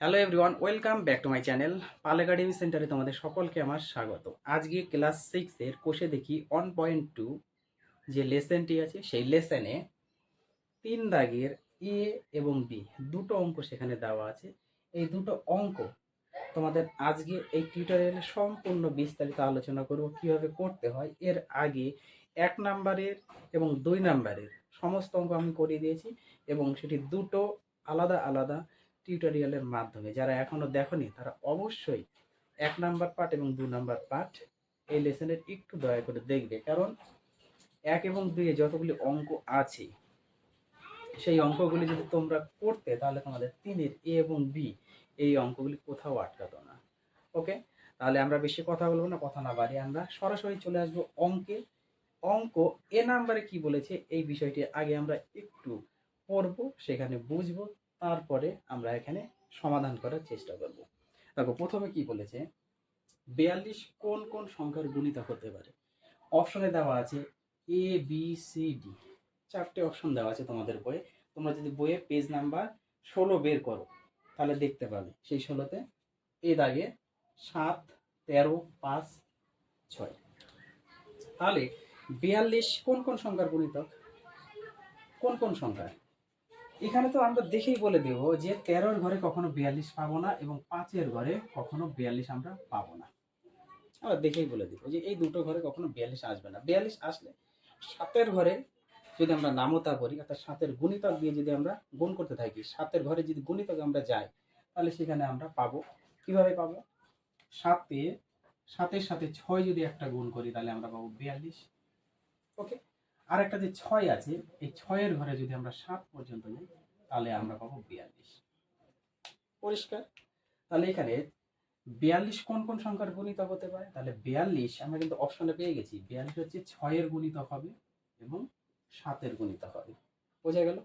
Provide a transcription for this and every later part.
Hello everyone, welcome back to my channel Pal academy সেন্টারে তোমাদের সকলকে আমার স্বাগত। আজকে ক্লাস 6-এর কোষে দেখি 1.2 যে লেসনটি আছে সেই লেসনে 3 দাগের এ এবং বি দুটো অঙ্ক সেখানে দেওয়া আছে। এই দুটো অঙ্ক তোমাদের আজকে এই টিউটোরিয়ালে সম্পূর্ণ বিস্তারিত আলোচনা করব কিভাবে করতে হয়। এর আগে 1 নাম্বারের এবং 2 নাম্বারের সমস্ত অঙ্ক আমি করিয়ে দিয়েছি এবং সেটি দুটো আলাদা আলাদা টিউটোরিয়ালের মাধ্যমে। যারা এখনো দেখোনি তারা অবশ্যই 1 নাম্বার পার্ট এবং 2 নাম্বার পার্ট এই লেসনের একটু দয়া করে দেখবে, কারণ 1 এবং 2 এ যতগুলি অঙ্ক আছে সেই অঙ্কগুলি যদি তোমরা করতে তাহলে তোমাদের 3-এর এ এবং বি এই অঙ্কগুলি কোথাও আটকাতো না। ওকে, তাহলে আমরা বেশি কথা বলবো না, কথা না বাড়িয়ে আমরা সরাসরি চলে আসবো অঙ্কে। অঙ্ক এ নাম্বারে কি বলেছে এই বিষয়টি আগে আমরা একটু পড়বো, সেখানে বুঝবো, তারপরে আমরা এখানে সমাধান করার চেষ্টা করব। দেখো প্রথমে কি বলেছে, 42 কোন কোন সংখ্যার গুণিতক হতে পারে। অপশনে দেওয়া আছে A B C D, 4টে option দেওয়া আছে তোমাদের বইয়ে। তোমরা যদি বইয়ে পেজ নাম্বার 16 বের করো তাহলে দেখতে পাবে সেই 16তে এ দাগে 7, 13, 5, 6। তাহলে 42 কোন কোন সংখ্যার গুণিতক, কোন কোন সংখ্যা। এখানে তো আমরা দেখেই বলে দেব যে 13-এর ঘরে কখনো 42 পাবো না এবং 5-এর ঘরে কখনো 42 আমরা পাবো না। আমরা দেখেই বলে দিব যে এই দুটো ঘরে কখনো 42 আসবে না। 42 আসলে 7-এর ঘরে যদি আমরা নামতা করি, অর্থাৎ 7-এর গুণিতক দিয়ে যদি আমরা গুণ করতে থাকি, 7-এর ঘরে যদি গুণিতক আমরা যাই তাহলে সেখানে আমরা পাবো। কিভাবে পাবো? 7-এর সাথে 6 যদি একটা গুণ করি তাহলে আমরা পাবো 42। ওকে, আর একটা যে 6 আছে এই 6-এর ঘরে যদি আমরা 7 পর্যন্ত যাই তাহলে আমরা পাবো 42। পরিষ্কার? তাহলে এখানে 42 কোন কোন সংখ্যার গুণিতক হতে পারে? তাহলে 42 আমরা কিন্তু অপশনে পেয়ে গেছি। 42 হচ্ছে 6-এর গুণিতক হবে এবং 7-এর গুণিতক হবে। বোঝা গেল?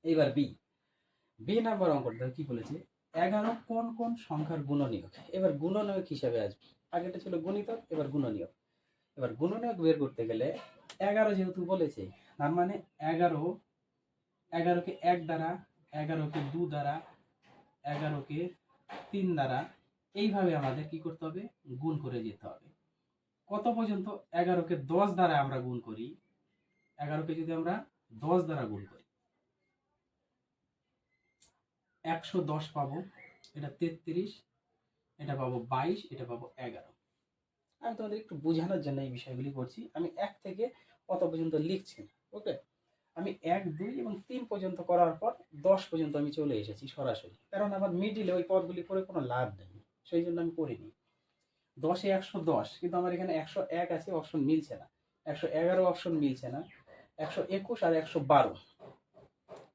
এইবার বি, বি নাম্বার অঙ্কটা কি বলেছে, 11 কোন কোন সংখ্যার গুণনীয়ক। এবার গুণনীয়ক হিসাবে আসবে, আগেটা ছিল গুণিতক, এবার গুণনীয়ক। এবার গুণনীয়ক বের করতে গেলে 11 যেহেতু বলেছে, তার মানে 11কে 1 দ্বারা, 11কে 2 দ্বারা, 11কে 3 দ্বারা, এইভাবে আমাদের কি করতে হবে? গুণ করে যেতে হবে। কত পর্যন্ত? 11কে 10 দ্বারা আমরা গুণ করি, 11কে যদি আমরা 10 দ্বারা গুণ করি 110 পাবো, এটা 33, এটা পাবো 22, এটা পাবো 11। আমি তোমাদের একটু বোঝানোর জন্য এই বিষয়গুলি করছি। আমি 1 থেকে কত পর্যন্ত লিখছি না। ওকে, আমি 1, 2 এবং 3 পর্যন্ত করার পর 10 পর্যন্ত আমি চলে এসেছি সরাসরি, কারণ আমার মিডিলে ওই পদগুলি করে কোনো লাভ নেই, সেই জন্য আমি করিনি। 10-এ 110, কিন্তু আমার এখানে 101 আছে, অপশন মিলছে না। 111 অপশন মিলছে না। 121 আর 112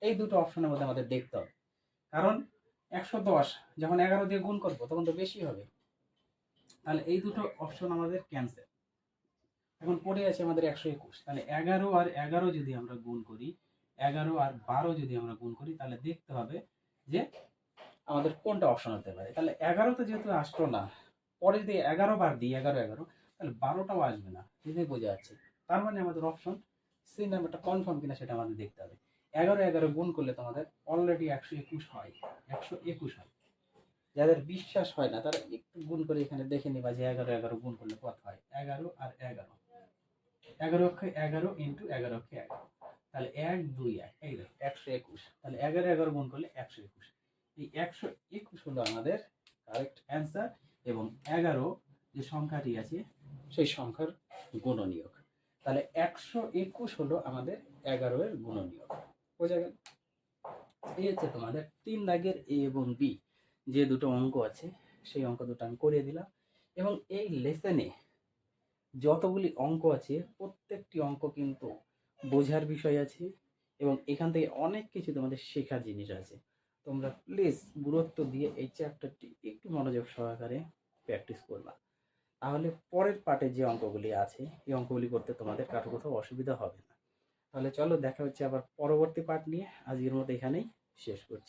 এই দুটো অপশনের মধ্যে আমাদের দেখতে হবে, কারণ 110 যখন 11 দিয়ে গুণ করবো তখন তো বেশি হবে। তাহলে এই দুটো অপশন আমাদের ক্যান্সেল। এখন পড়ে আছে আমাদের 121। তাহলে 11 আর 11 যদি আমরা গুণ করি, 11 আর 12 যদি আমরা গুণ করি তাহলে দেখতে হবে যে আমাদের কোনটা অপশন হতে পারে। তাহলে 11 তো যেহেতু আসলো না, পরে যদি 11 বার দিই, 11 তাহলে 12টাও আসবে না, এটাই বোঝা যাচ্ছে। তার মানে আমাদের অপশন সি নাম্বারটা কনফার্ম কিনা সেটা আমাদের দেখতে হবে। 11 গুণ করলে তোমাদের অলরেডি 121 হয়, 121 হয়। যাদের বিশ্বাস হয় না তারা একটু গুণ করে এখানে দেখে নিবা যে 11 গুণ করলে কত হয়। 11 আর 11, 11 অক্ষে 11 ইন্টু 11 অক্ষে 11, তাহলে 1, 2, 1, এই দেখো 121। তাহলে 11 গুণ করলে 121। এই 121 হলো আমাদের কারেক্ট অ্যান্সার এবং 11 যে সংখ্যাটি আছে সেই সংখ্যার গুণনীয়ক। তাহলে 121 হলো আমাদের 11 এর গুণনীয়ক। বোঝা গেল? এই হচ্ছে তোমাদের 3 দাগের এ এবং বি যে দুটো অঙ্ক আছে সেই অঙ্ক দুটো আমি করিয়ে দিলাম। এবং এই লেসনে যতগুলি অঙ্ক আছে প্রত্যেকটি অঙ্ক কিন্তু বোঝার বিষয় আছে এবং এখান থেকে অনেক কিছু তোমাদের শেখার জিনিস আছে। তোমরা প্লিজ গুরুত্ব দিয়ে এই চ্যাপ্টারটি একটু মনোযোগ সহকারে প্র্যাকটিস করবা, তাহলে পরের পার্টে যে অঙ্কগুলি আছে এই অঙ্কগুলি করতে তোমাদের কারো কোথাও অসুবিধা হবে না। তাহলে চলো দেখা হচ্ছে আবার পরবর্তী পার্ট নিয়ে। আজকের মতো এখানেই শেষ করছি।